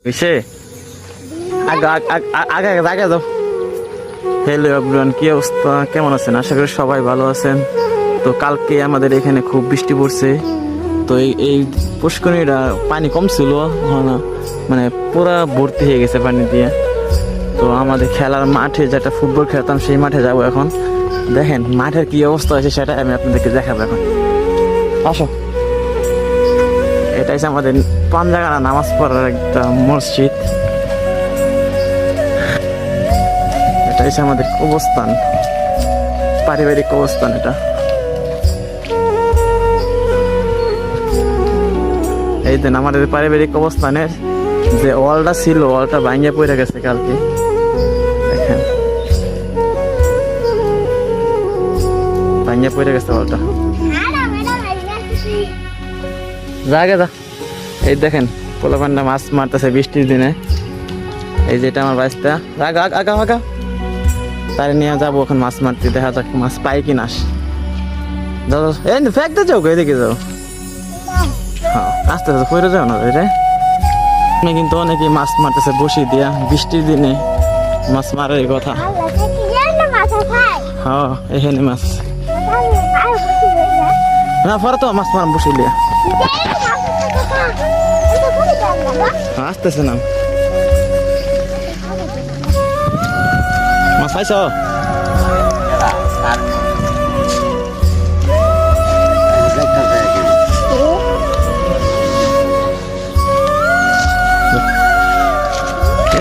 কিসে আগে আগে আগে আগে যাও। হ্যালো এভরিওয়ান, কি অবস্থা, কেমন আছেন? আশা করি সবাই ভালো আছেন। তো কালকে আমাদের এখানে খুব বৃষ্টি পড়ছে। তো এই পুষ্করিণীটা পানি কম ছিল, মানে পুরা ভর্তি হয়ে গেছে পানি দিয়ে। তো আমাদের খেলার মাঠে, যেটা ফুটবল খেলতাম, সেই মাঠে যাবো এখন। দেখেন মাঠের কি অবস্থা হয়েছে সেটা আমি আপনাদেরকে দেখাবো এখন। আসো, এটা হচ্ছে আমাদের পাঞ্জাগানা নামাজ পড়ার একটা মসজিদ। এটা হচ্ছে আমাদের কবরস্থান, পারিবারিক কবরস্থান। এটা এই দিন আমাদের পারিবারিক কবরস্থানের যে ওয়ালটা ছিল, ওয়ালটা ভাঙিয়ে পড়ে গেছে কালকে। দেখেন ভাঙিয়ে পড়ে গেছে ওয়ালটা। জায়গা যা, এই দেখেন পোলাপান্ডা মাছ মারতেছে বৃষ্টির দিনে। এই যেটা আমার বাইসটা আগা আগা আগা, তাই নিয়ে যাবো এখন মাছ মারতে। দেখা যাক মাছ পাই কি না। যাও এই ফেকতে যাও, এদিকে যাও। হ্যাঁ আস্তে আস্তে পড়ে যাও না রে। কিন্তু অনেকে মাছ মারতেছে বসি দিয়া, বৃষ্টির দিনে মাছ মারার কথা। হ্যাঁ এখানে মাছ না পরে তো মাছ মারা বসি দিয়া আসতেছে না। মাছ পাইছ?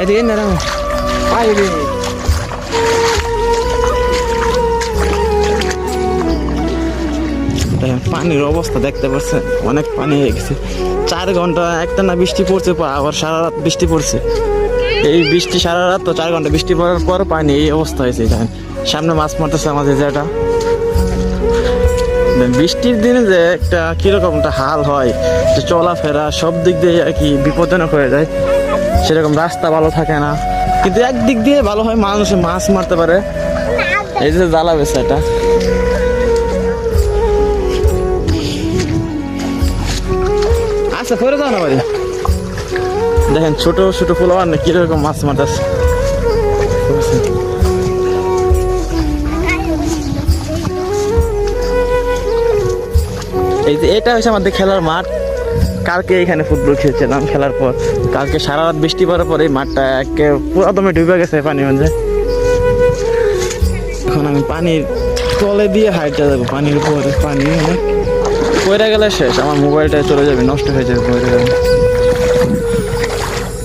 এদিকে না পাইবি। পানির অবস্থা দেখতে পাচ্ছেন, অনেক পানি হয়ে গেছে। 4 ঘন্টা একটা না বৃষ্টি পড়ছে, আবার সারা রাত বৃষ্টি পড়ছে। এই বৃষ্টি সারা রাত, তো 4 ঘন্টা বৃষ্টি পড়ার পর পানি এই অবস্থা হয়েছে। দেখেন সামনে মাছ মারতেছে আমাদের যেটা। বৃষ্টির দিনে যে একটা কিরকম একটা হাল হয়, যে চলাফেরা সব দিক দিয়ে আর কি বিপজ্জনক হয়ে যায়। সেরকম রাস্তা ভালো থাকে না, কিন্তু একদিক দিয়ে ভালো হয়, মানুষে মাছ মারতে পারে। এই যে জ্বালা বেছে এটা। আচ্ছা ফেরে যাও না বাড়ি। দেখেন ছোট ছোট পোলাপান কিরকম মাছ মারতেছে। এই যে এটা হচ্ছে আমাদের খেলার মাঠ। কালকে এখানে ফুটবল খেলছিলাম, খেলার পর কালকে সারা রাত বৃষ্টি পড়ার পর এই মাঠটা পুরো দমে ডুবে গেছে পানি মধ্যে। এখন আমি পানির তলে দিয়ে হাইটটা যাবো, পানির উপরে পানি পড়ে গেলে শেষ, আমার মোবাইলটা চলে যাবে, নষ্ট হয়ে যাবে পড়ে যাবে।